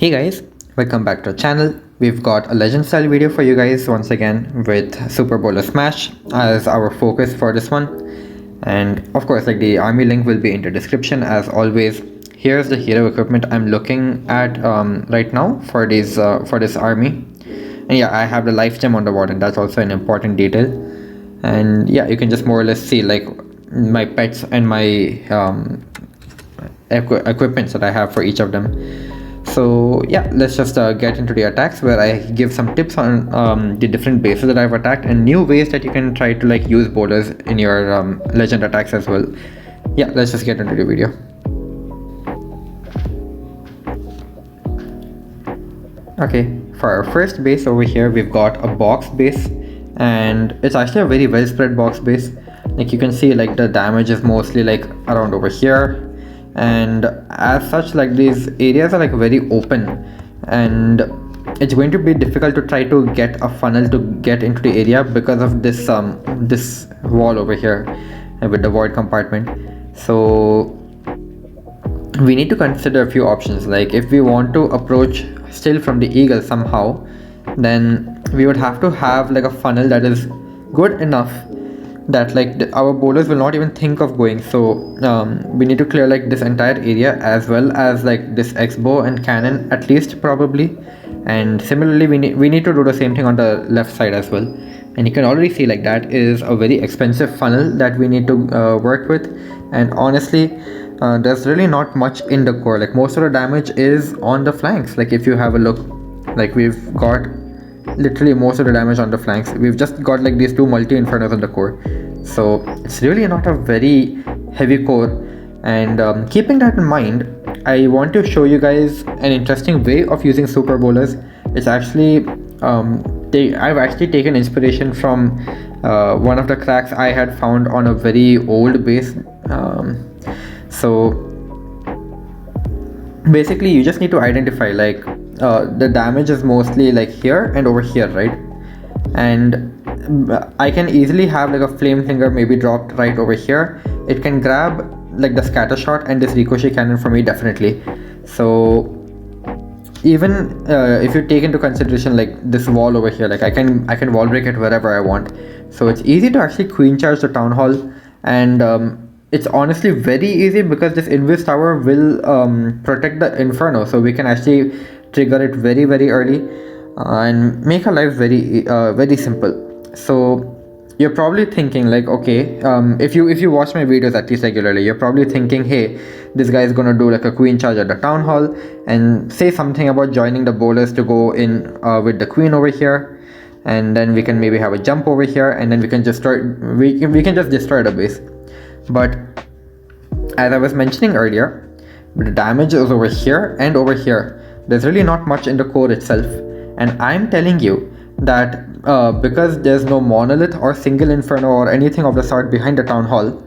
Hey guys, welcome back to our channel. We've got a legend style video for you guys once again with Super Bowler Smash as our focus for this one. And of course, like, the army link will be in the description as always. Here's the hero equipment I'm looking at right now for this army. And yeah, I have the life gem on the wall, and that's also an important detail. And yeah, you can just more or less see like my pets and my equipments that I have for each of them. So yeah, let's just get into the attacks, where I give some tips on the different bases that I've attacked and new ways that you can try to like use bowlers in your legend attacks as well. Yeah, let's just get into the video. Okay, for our first base over here, we've got a box base, and it's actually a very well spread box base. Like you can see, like the damage is mostly like around over here, and as such, like these areas are like very open, and it's going to be difficult to try to get a funnel to get into the area because of this this wall over here with the void compartment. So we need to consider a few options. Like if we want to approach still from the eagle somehow, then we would have to have like a funnel that is good enough that like our bowlers will not even think of going. So we need to clear like this entire area as well as like this X-bow and cannon at least, probably. And similarly we need to do the same thing on the left side as well. And you can already see like that is a very expensive funnel that we need to work with. And honestly, there's really not much in the core. Like most of the damage is on the flanks. Like if you have a look, like we've got literally most of the damage on the flanks. We've just got like these two multi-infernos on the core, so it's really not a very heavy core. And keeping that in mind, I want to show you guys an interesting way of using super bowlers. It's actually I've actually taken inspiration from one of the cracks I had found on a very old base. So basically you just need to identify like the damage is mostly like here and over here, right? And I can easily have like a flame finger maybe dropped right over here. It can grab like the scatter shot and this ricochet cannon for me, definitely. So even if you take into consideration like this wall over here, like I can wall break it wherever I want. So it's easy to actually queen charge the town hall. And it's honestly very easy because this invis tower will protect the inferno, so we can actually trigger it very early and make our life very simple. So you're probably thinking like, okay, if you watch my videos at least regularly, you're probably thinking, hey, this guy is gonna do like a queen charge at the town hall and say something about joining the bowlers to go in with the queen over here, and then we can maybe have a jump over here, and then we can just destroy the base. But as I was mentioning earlier, the damage is over here and over here. There's really not much in the core itself, and I'm telling you that because there's no monolith or single inferno or anything of the sort behind the town hall,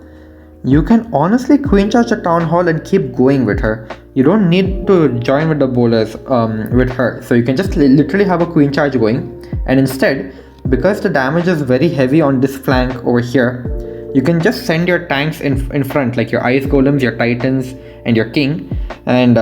you can honestly queen charge the town hall and keep going with her. You don't need to join with the bowlers with her, so you can just literally have a queen charge going. And instead, because the damage is very heavy on this flank over here, you can just send your tanks in front, like your ice golems, your titans, and your king, and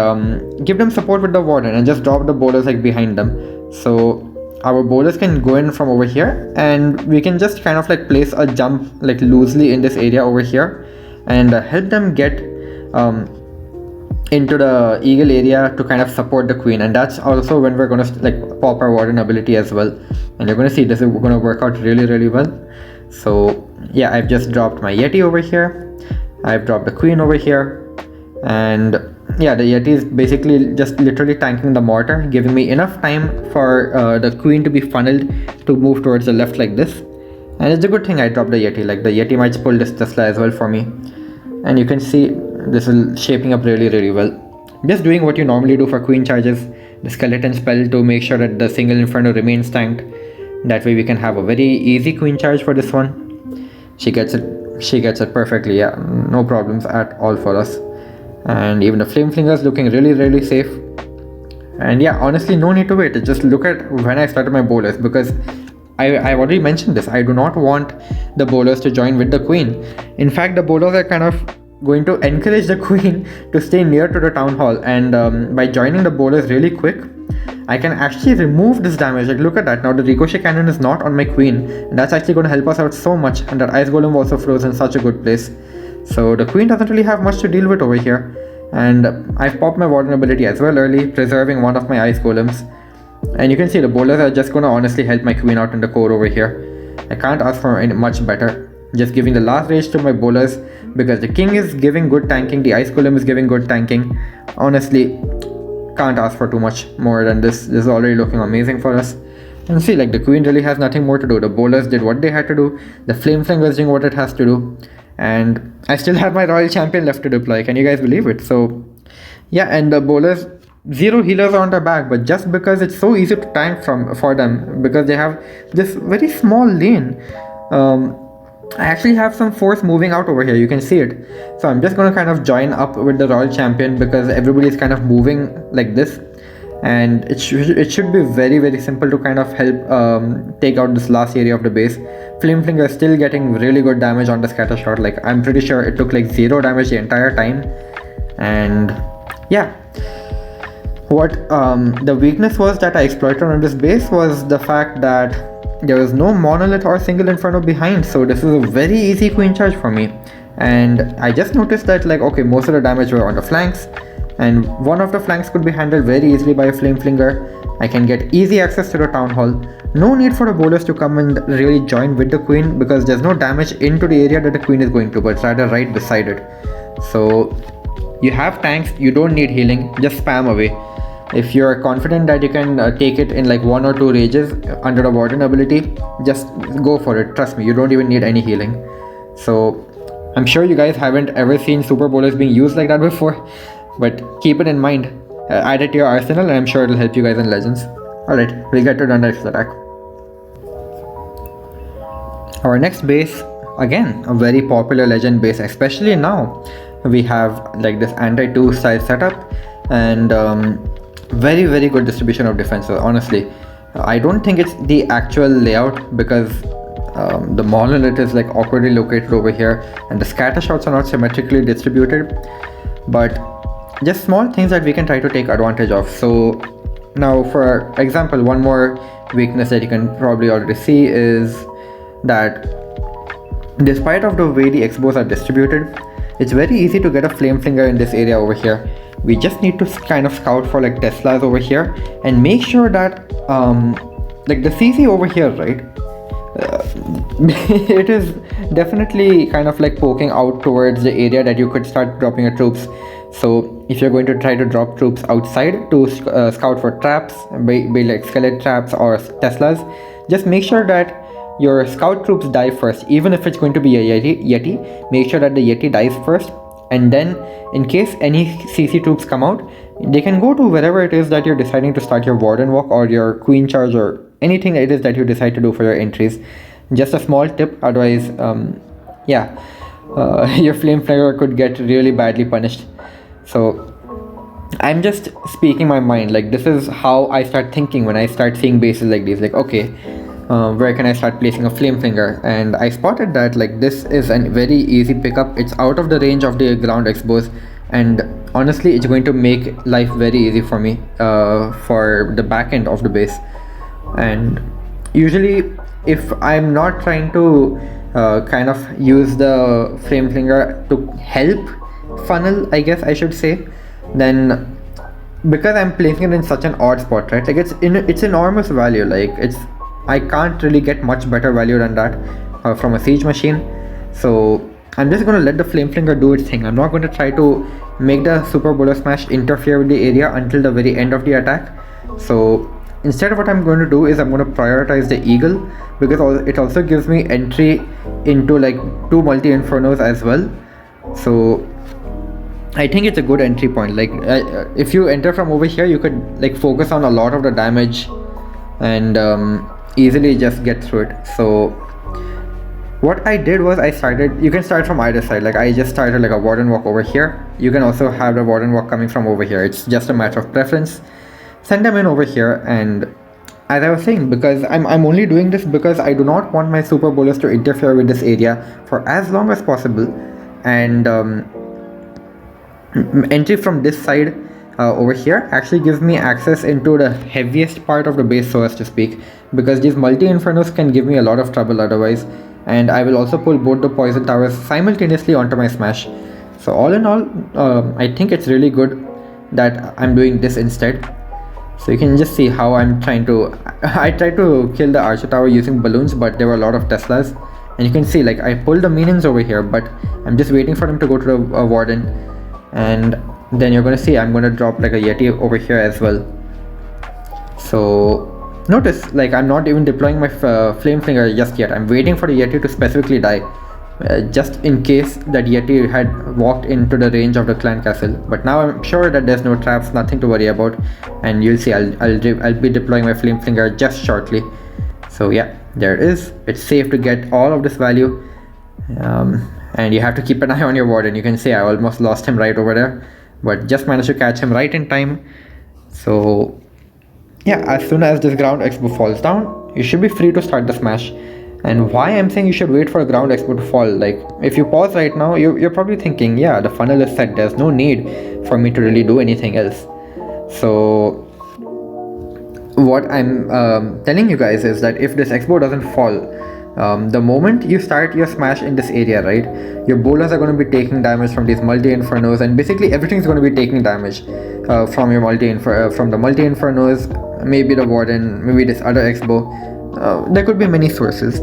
give them support with the warden, and just drop the bowlers like behind them. So our bowlers can go in from over here, and we can just kind of like place a jump like loosely in this area over here, and help them get into the eagle area to kind of support the queen. And that's also when we're gonna like pop our warden ability as well, and you're gonna see this is gonna work out really well. So yeah, I've just dropped my Yeti over here, I've dropped the queen over here, and yeah, the Yeti is basically just literally tanking the mortar, giving me enough time for the queen to be funneled to move towards the left like this. And it's a good thing I dropped the Yeti, like the Yeti might pull this Tesla as well for me. And you can see this is shaping up really well. Just doing what you normally do for queen charges, the skeleton spell to make sure that the single inferno remains tanked. That way we can have a very easy queen charge for this one. She gets it perfectly, yeah, no problems at all for us. And even the flame flinger is looking really safe. And yeah, honestly, no need to wait. Just look at when I started my bowlers, because I've already mentioned this. I do not want the bowlers to join with the queen. In fact, the bowlers are kind of going to encourage the queen to stay near to the town hall, and by joining the bowlers really quick, I can actually remove this damage. Like, look at that, now the ricochet cannon is not on my queen, and that's actually going to help us out so much, and that ice golem also froze in such a good place. So the queen doesn't really have much to deal with over here, and I've popped my warden ability as well early, preserving one of my ice golems. And you can see the bowlers are just going to honestly help my queen out in the core over here. I can't ask for any much better. Just giving the last rage to my bowlers, because the king is giving good tanking, the ice golem is giving good tanking. Honestly, can't ask for too much more than this. This is already looking amazing for us. And see, like, the queen really has nothing more to do. The bowlers did what they had to do, the flame flinger is doing what it has to do, and I still have my royal champion left to deploy. Can you guys believe it? So yeah, and the bowlers, 0 healers on their back, but just because it's so easy to tank for them, because they have this very small lane, I actually have some force moving out over here, you can see it. So I'm just going to kind of join up with the royal champion, because everybody is kind of moving like this, and it should be very simple to kind of help take out this last area of the base. Flame Flinger is still getting really good damage on the scatter shot. Like, I'm pretty sure it took like 0 damage the entire time. And yeah, what the weakness was that I exploited on this base was the fact that there was no monolith or single inferno behind, so this is a very easy queen charge for me. And I just noticed that, like, okay, most of the damage were on the flanks, and one of the flanks could be handled very easily by a flame flinger. I can get easy access to the town hall. No need for the bowlers to come and really join with the queen, because there's no damage into the area that the queen is going to, but rather right beside it. So you have tanks, you don't need healing, just spam away. If you're confident that you can take it in like 1 or 2 rages under the warden ability, just go for it. Trust me, you don't even need any healing. So I'm sure you guys haven't ever seen super bowlers being used like that before, but keep it in mind. Add it to your arsenal, and I'm sure it'll help you guys in Legends. Alright, we'll get to the next attack. Our next base, again, a very popular Legend base, especially now. We have like this anti-2 style setup, and very good distribution of defense. So honestly, I don't think it's the actual layout, because the monolith is like awkwardly located over here, and the scatter shots are not symmetrically distributed, but just small things that we can try to take advantage of. So now, for example, one more weakness that you can probably already see is that despite of the way the expos are distributed, it's very easy to get a flame flinger in this area over here. We just need to kind of scout for like Teslas over here, and make sure that like the CC over here, right, it is definitely kind of like poking out towards the area that you could start dropping your troops. So if you're going to try to drop troops outside to scout for traps, be like skeleton traps or Teslas, just make sure that your scout troops die first. Even if it's going to be a Yeti, make sure that the Yeti dies first, and then in case any CC troops come out, they can go to wherever it is that you're deciding to start your warden walk or your queen charge or anything it is that you decide to do for your entries. Just a small tip, otherwise your flame flinger could get really badly punished. So I'm just speaking my mind, like this is how I start thinking when I start seeing bases like these. Like, okay, where can I start placing a flame flinger? And I spotted that like this is a very easy pickup. It's out of the range of the ground expos, and honestly it's going to make life very easy for me for the back end of the base. And usually if I'm not trying to kind of use the flame flinger to help funnel, I guess I should say, then because I'm placing it in such an odd spot, right, like it's enormous value. Like I can't really get much better value than that from a siege machine. So I'm just going to let the flame flinger do its thing. I'm not going to try to make the super bowler smash interfere with the area until the very end of the attack. So instead, what I'm going to do is I'm going to prioritize the eagle, because it also gives me entry into like 2 multi infernos as well. So I think it's a good entry point. Like if you enter from over here, you could like focus on a lot of the damage and easily just get through it. So what I did was you can start from either side. Like I just started like a warden walk over here. You can also have the warden walk coming from over here. It's just a matter of preference. Send them in over here. And as I was saying, because I'm only doing this because I do not want my super bowlers to interfere with this area for as long as possible. And entry from this side over here actually gives me access into the heaviest part of the base, so as to speak, because these multi-infernos can give me a lot of trouble otherwise, and I will also pull both the poison towers simultaneously onto my smash. So all in all, I think it's really good that I'm doing this instead. So you can just see how I'm trying to I tried to kill the archer tower using balloons, but there were a lot of Teslas, and you can see like I pulled the minions over here, but I'm just waiting for them to go to the warden, and then you're gonna see I'm gonna drop like a Yeti over here as well. So notice like I'm not even deploying my flame flinger just yet. I'm waiting for the Yeti to specifically die, just in case that Yeti had walked into the range of the clan castle. But now I'm sure that there's no traps, nothing to worry about, and you'll see I'll be deploying my flame flinger just shortly. So yeah, there it is. It's safe to get all of this value, and you have to keep an eye on your warden. You can see I almost lost him right over there, but just managed to catch him right in time. So yeah, as soon as this ground expo falls down, you should be free to start the smash. And why I'm saying you should wait for a ground expo to fall, like if you pause right now, you're probably thinking, yeah, the funnel is set, there's no need for me to really do anything else. So what I'm telling you guys is that if this expo doesn't fall, the moment you start your smash in this area, right, your bowlers are going to be taking damage from these multi-infernos, and basically everything's going to be taking damage from your from the multi-infernos, maybe the warden, maybe this other expo. There could be many sources.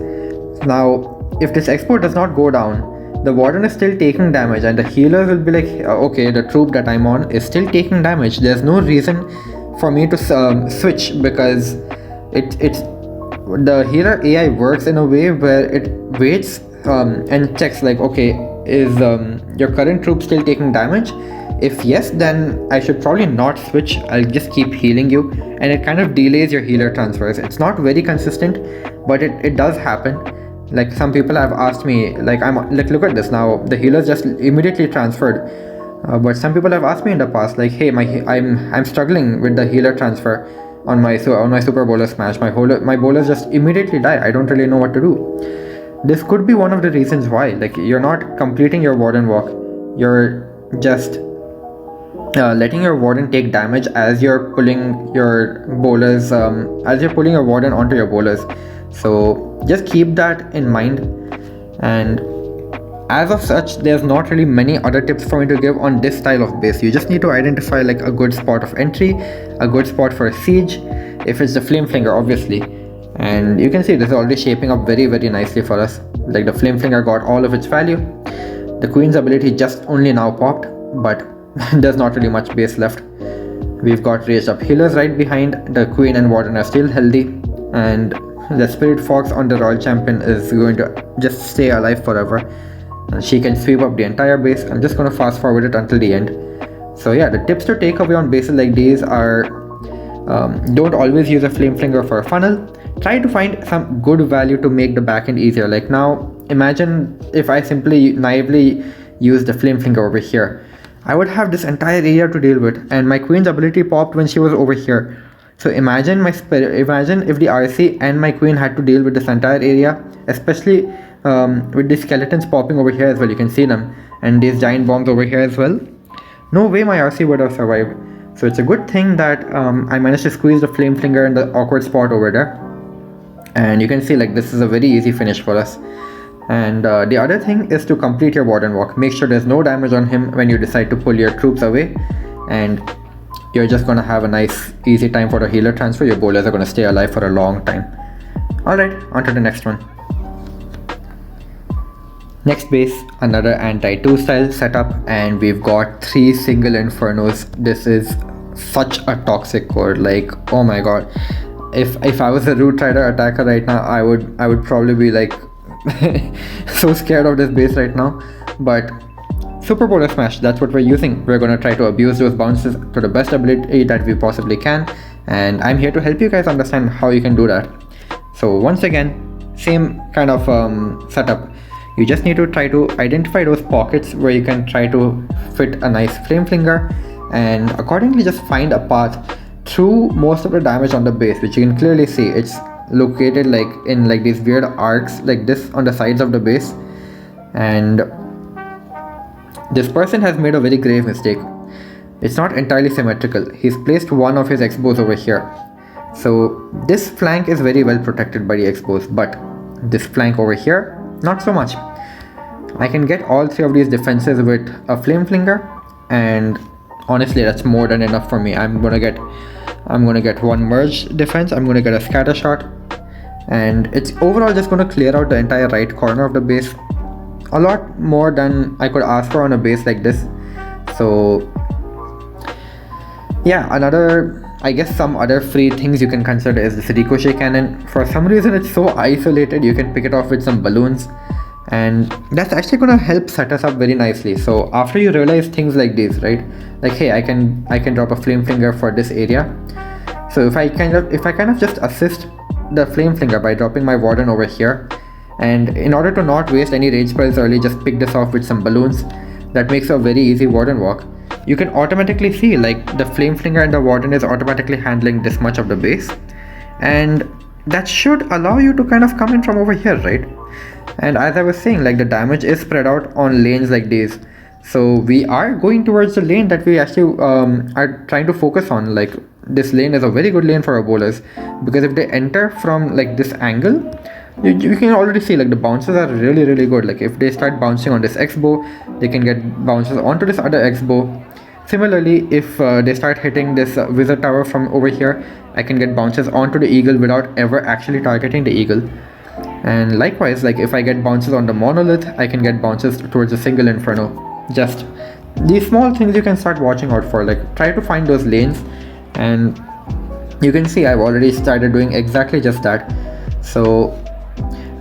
Now if this expo does not go down, the warden is still taking damage, and the healers will be like, okay, the troop that I'm on is still taking damage, there's no reason for me to switch, because it's the healer AI works in a way where it waits and checks like, okay, is your current troop still taking damage? If yes, then I should probably not switch, I'll just keep healing you, and it kind of delays your healer transfers. It's not very consistent, but it does happen. Like some people have asked me, like I'm like, look at this now, the healers just immediately transferred. But some people have asked me in the past, like, hey, I'm struggling with the healer transfer on my super bowler smash. My bowlers just immediately die. I don't really know what to do. This could be one of the reasons why. Like you're not completing your warden walk. You're just letting your warden take damage as you're pulling your bowlers, as you're pulling your warden onto your bowlers. So just keep that in mind. And as of such, there's not really many other tips for me to give on this style of base. You just need to identify like a good spot of entry, a good spot for a siege, if it's the flame flinger obviously. And you can see this is already shaping up very nicely for us. Like the flame flinger got all of its value. The queen's ability just only now popped, but there's not really much base left. We've got raised up healers right behind. The queen and warden are still healthy, and the spirit fox on the royal champion is going to just stay alive forever, and she can sweep up the entire base. I'm just going to fast forward it until the end. So yeah, the tips to take away on bases like these are, don't always use a flame flinger for a funnel. Try to find some good value to make the backend easier. Like now, imagine if I simply naively use the flame flinger over here. I would have this entire area to deal with, and my queen's ability popped when she was over here. So imagine if the RC and my queen had to deal with this entire area, especially with the skeletons popping over here as well. You can see them, and these giant bombs over here as well. No way my RC would have survived. So it's a good thing that I managed to squeeze the flame flinger in the awkward spot over there. And you can see like this is a very easy finish for us. And the other thing is to complete your warden walk. Make sure there's no damage on him when you decide to pull your troops away, and you're just gonna have a nice easy time for the healer transfer. Your bowlers are gonna stay alive for a long time. Alright, on to the next one. Next base, another anti-2 style setup, and we've got 3 single infernos. This is such a toxic core, like oh my god. If I was a root rider attacker right now, I would probably be like so scared of this base right now. But super bowler smash, that's what we're using. We're gonna try to abuse those bounces to the best ability that we possibly can, and I'm here to help you guys understand how you can do that. So once again, same kind of setup. You just need to try to identify those pockets where you can try to fit a nice flame flinger, and accordingly just find a path through most of the damage on the base, which you can clearly see. It's located like in like these weird arcs like this on the sides of the base, and This person has made a very grave mistake. It's not entirely symmetrical. He's placed one of his X-bows over here. So this flank is very well protected by the X-bows, but this flank over here, not so much. I can get all three of these defenses with a flame flinger, and honestly that's more than enough for me. I'm gonna get one merge defense, I'm gonna get a scatter shot, and it's overall just gonna clear out the entire right corner of the base. A lot more than I could ask for on a base like this. So yeah, I guess some other free things you can consider is this ricochet cannon. For some reason it's so isolated, you can pick it off with some balloons, and that's actually gonna help set us up very nicely. So after you realize things like these, right, like hey, I can drop a flame flinger for this area. So if I kind of just assist the flame flinger by dropping my warden over here, and in order to not waste any rage spells early, just pick this off with some balloons. That makes a very easy warden walk. You can automatically see like the flame flinger and the warden is automatically handling this much of the base, and that should allow you to kind of come in from over here, right? And as I was saying, like the damage is spread out on lanes like these, so we are going towards the lane that we actually are trying to focus on. Like this lane is a very good lane for our bowlers, because if they enter from like this angle, you can already see like the bounces are really good. Like if they start bouncing on this X bow, they can get bounces onto this other X bow. Similarly, if they start hitting this wizard tower from over here, I can get bounces onto the eagle without ever actually targeting the eagle. And likewise, like if I get bounces on the monolith, I can get bounces towards a single inferno. Just these small things you can start watching out for. Like try to find those lanes, and you can see I've already started doing exactly just that. So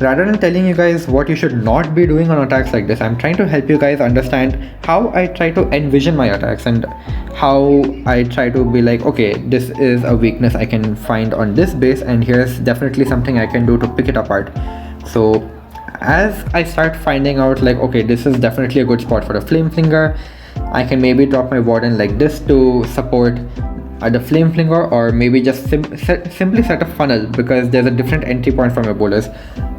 rather than telling you guys what you should not be doing on attacks like this, I'm trying to help you guys understand how I try to envision my attacks, and how I try to be like, okay, this is a weakness I can find on this base, and here's definitely something I can do to pick it apart. So as I start finding out like, okay, this is definitely a good spot for the flame flinger, I can maybe drop my warden like this to support the flame flinger, or maybe just simply set a funnel, because there's a different entry point for my bowlers.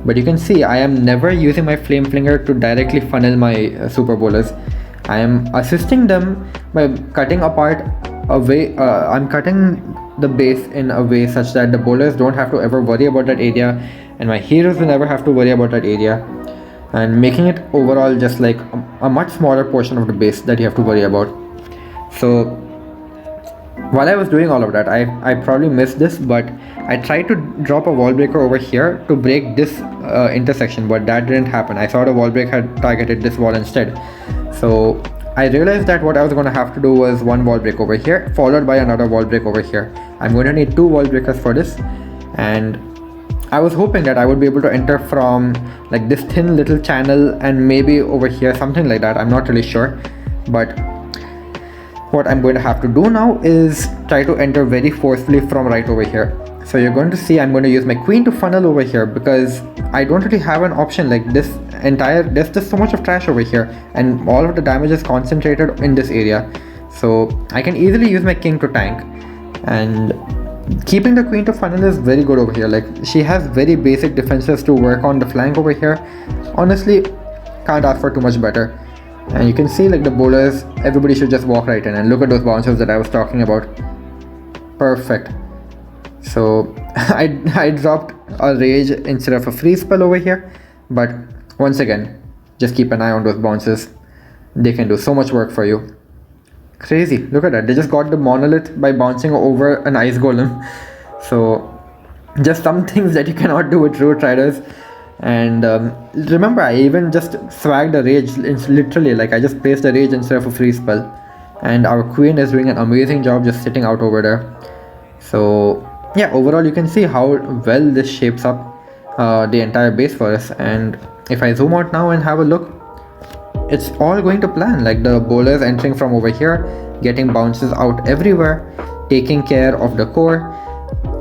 But you can see I am never using my flame flinger to directly funnel my super bowlers. I am assisting them by cutting apart a way. I'm cutting the base in a way such that the bowlers don't have to ever worry about that area, and my heroes will never have to worry about that area, and making it overall just like a much smaller portion of the base that you have to worry about. So while I was doing all of that, I probably missed this, but I tried to drop a wall breaker over here to break this intersection, but that didn't happen. I saw the wall break had targeted this wall instead. So I realized that what I was going to have to do was one wall break over here, followed by another wall break over here. I'm going to need two wall breakers for this, and I was hoping that I would be able to enter from like this thin little channel and maybe over here, something like that. I'm not really sure, but what I'm going to have to do now is try to enter very forcefully from right over here. So you're going to see I'm going to use my queen to funnel over here, because I don't really have an option. Like there's just so much of trash over here, and all of the damage is concentrated in this area. So I can easily use my king to tank, and keeping the queen to funnel is very good over here. Like she has very basic defenses to work on the flank over here. Honestly, can't ask for too much better. And you can see like the bowlers, everybody should just walk right in, and look at those bounces that I was talking about. Perfect. So I dropped a rage instead of a freeze spell over here, but once again, just keep an eye on those bounces. They can do so much work for you. Crazy, look at that, they just got the monolith by bouncing over an ice golem. So just some things that you cannot do with root riders. And remember, I even just swagged the rage, literally, like I just placed the rage instead of a free spell, and our queen is doing an amazing job just sitting out over there. So yeah, overall you can see how well this shapes up the entire base for us. And if I zoom out now and have a look, it's all going to plan. Like the bowlers entering from over here, getting bounces out everywhere, taking care of the core.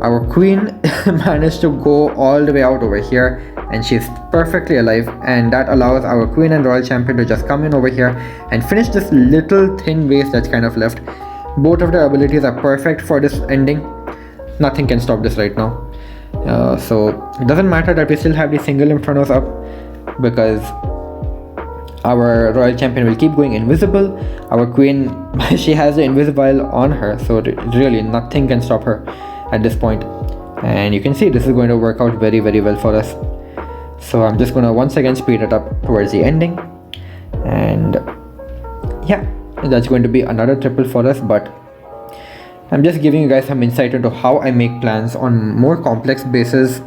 Our queen managed to go all the way out over here, and she's perfectly alive, and that allows our queen and royal champion to just come in over here and finish this little thin base that's kind of left. Both of their abilities are perfect for this ending. Nothing can stop this right now. So it doesn't matter that we still have the single infernos up, because our royal champion will keep going invisible. Our queen, she has the invisible on her, so really nothing can stop her at this point. And you can see this is going to work out very well for us. So I'm just gonna once again speed it up towards the ending, and yeah, that's going to be another triple for us. But I'm just giving you guys some insight into how I make plans on more complex bases.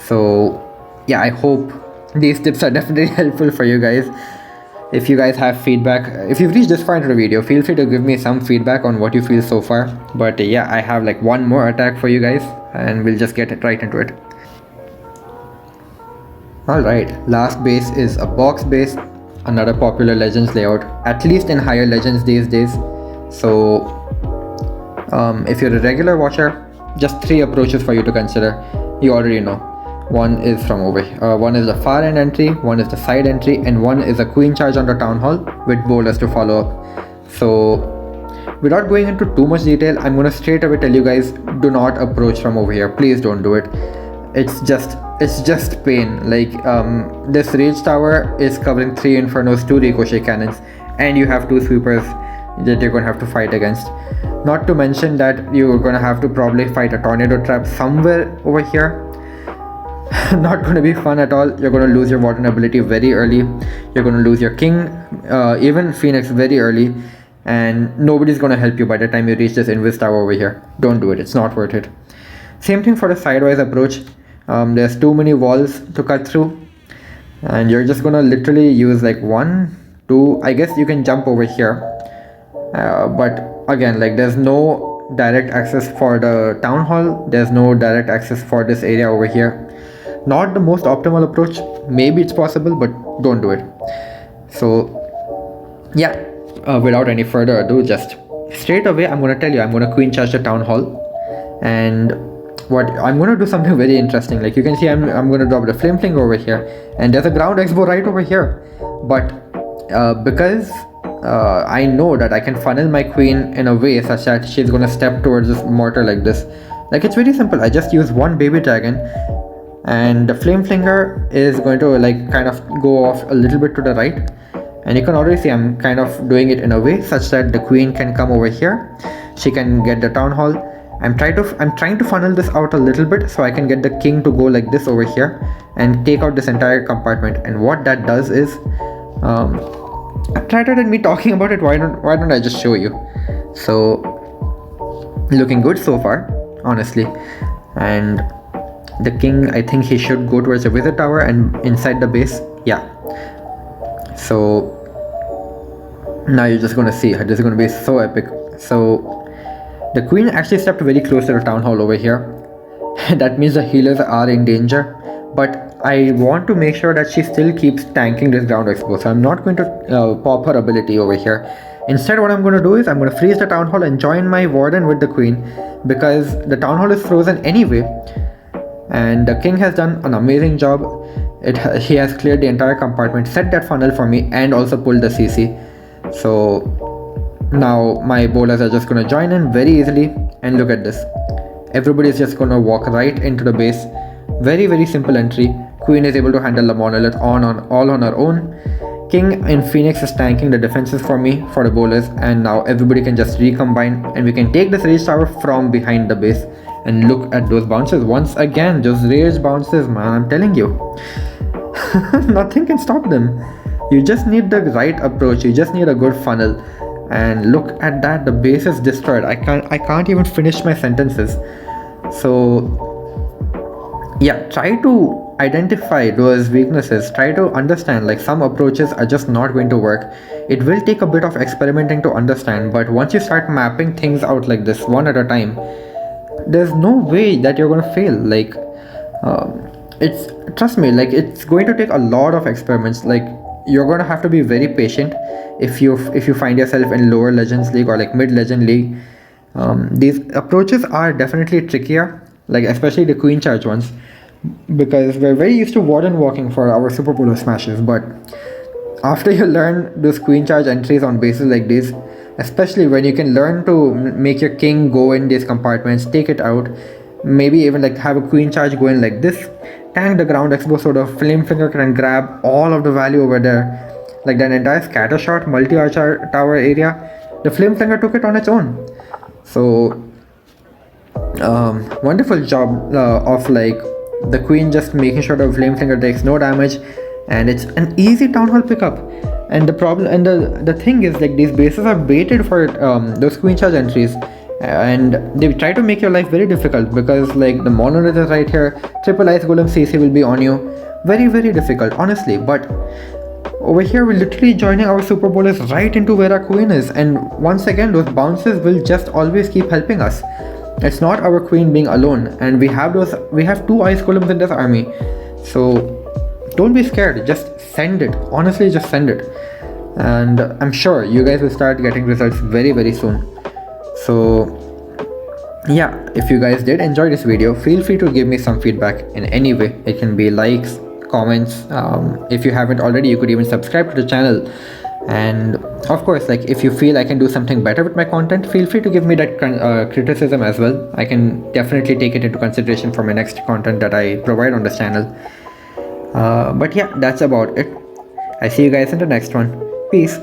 So yeah, I hope these tips are definitely helpful for you guys. If you guys have feedback, if you've reached this far into the video, feel free to give me some feedback on what you feel so far. But yeah, I have like one more attack for you guys, and we'll just get right into it. Alright, last base is a box base, another popular Legends layout, at least in higher Legends these days. So if you're a regular watcher, just 3 approaches for you to consider. You already know. One is from over here, one is the far end entry, one is the side entry, and one is a queen charge on the town hall with bowlers to follow up. So without going into too much detail, I'm gonna straight away tell you guys, do not approach from over here. Please don't do it. It's just pain. Like this rage tower is covering 3 infernos, 2 ricochet cannons, and you have 2 sweepers that you're gonna have to fight against. Not to mention that you're gonna have to probably fight a tornado trap somewhere over here. Not gonna be fun at all. You're gonna lose your warden ability very early. You're gonna lose your king, even Phoenix, very early, and nobody's gonna help you by the time you reach this invis tower over here. Don't do it. It's not worth it. Same thing for the sidewise approach. There's too many walls to cut through, and you're just gonna literally use like 1, 2. I guess you can jump over here, but again, like there's no direct access for the town hall. There's no direct access for this area over here. Not the most optimal approach. Maybe it's possible, but don't do it. So yeah, without any further ado, just straight away I'm gonna tell you, I'm gonna queen charge the town hall, and what I'm gonna do something very interesting. Like you can see, I'm gonna drop the flame flinger over here, and there's a ground expo right over here. But because I know that I can funnel my queen in a way such that she's gonna step towards this mortar like this. Like it's very simple. I just use 1 baby dragon, and the flame flinger is going to like kind of go off a little bit to the right, and you can already see I'm kind of doing it in a way such that the queen can come over here. She can get the town hall. I'm trying to funnel this out a little bit so I can get the king to go like this over here and take out this entire compartment. And what that does is, rather than me talking about it, why don't I just show you? So looking good so far, honestly. And the king, I think he should go towards the wizard tower and inside the base. Yeah. So now you're just gonna see, this is gonna be so epic. So the queen actually stepped very close to the town hall over here. That means the healers are in danger, but I want to make sure that she still keeps tanking this ground expo. So I'm not going to pop her ability over here. Instead, what I'm going to do is I'm going to freeze the town hall and join my warden with the queen, because the town hall is frozen anyway. And the king has done an amazing job. He has cleared the entire compartment, set that funnel for me, and also pulled the CC. So now my bowlers are just going to join in very easily, and look at this. Everybody is just going to walk right into the base. Very simple entry. Queen is able to handle the monolith all on her own. King in Phoenix is tanking the defenses for me, for the bowlers, and now everybody can just recombine, and we can take this rage tower from behind the base. And look at those bounces once again. Just rage bounces, man, I'm telling you. Nothing can stop them. You just need the right approach. You just need a good funnel. And look at that, the base is destroyed. I can't even finish my sentences. So yeah, try to identify those weaknesses. Try to understand, like, some approaches are just not going to work. It will take a bit of experimenting to understand, but once you start mapping things out like this one at a time, there's no way that you're going to fail. Like trust me, like, it's going to take a lot of experiments. Like, you're going to have to be very patient if you find yourself in lower Legends League or like mid Legend League. These approaches are definitely trickier, like especially the queen charge ones, because we're very used to warden walking for our super polo smashes. But after you learn those queen charge entries on bases like this, especially when you can learn to make your king go in these compartments, take it out, maybe even like have a queen charge go in like this, tank the ground expo so the flame finger can grab all of the value over there. like that entire scatter shot multi-archer tower area, the flame flinger took it on its own. So wonderful job of like the queen just making sure the flame flinger takes no damage, and it's an easy town hall pickup. And the problem and the thing is, like, these bases are baited for those queen charge entries, and they try to make your life very difficult, because like the monolith is right here, triple ice golem CC will be on you, very difficult honestly. But over here we're literally joining our super bowlers right into where our queen is, and once again those bounces will just always keep helping us. It's not our queen being alone, and we have two ice golems in this army, so don't be scared, just send it, honestly just send it, and I'm sure you guys will start getting results very soon. So yeah, if you guys did enjoy this video, feel free to give me some feedback in any way. It can be likes, comments, if you haven't already, you could even subscribe to the channel. And of course, like, if you feel I can do something better with my content, feel free to give me that criticism as well. I can definitely take it into consideration for my next content that I provide on this channel. But yeah, that's about it. I see you guys in the next one. Peace.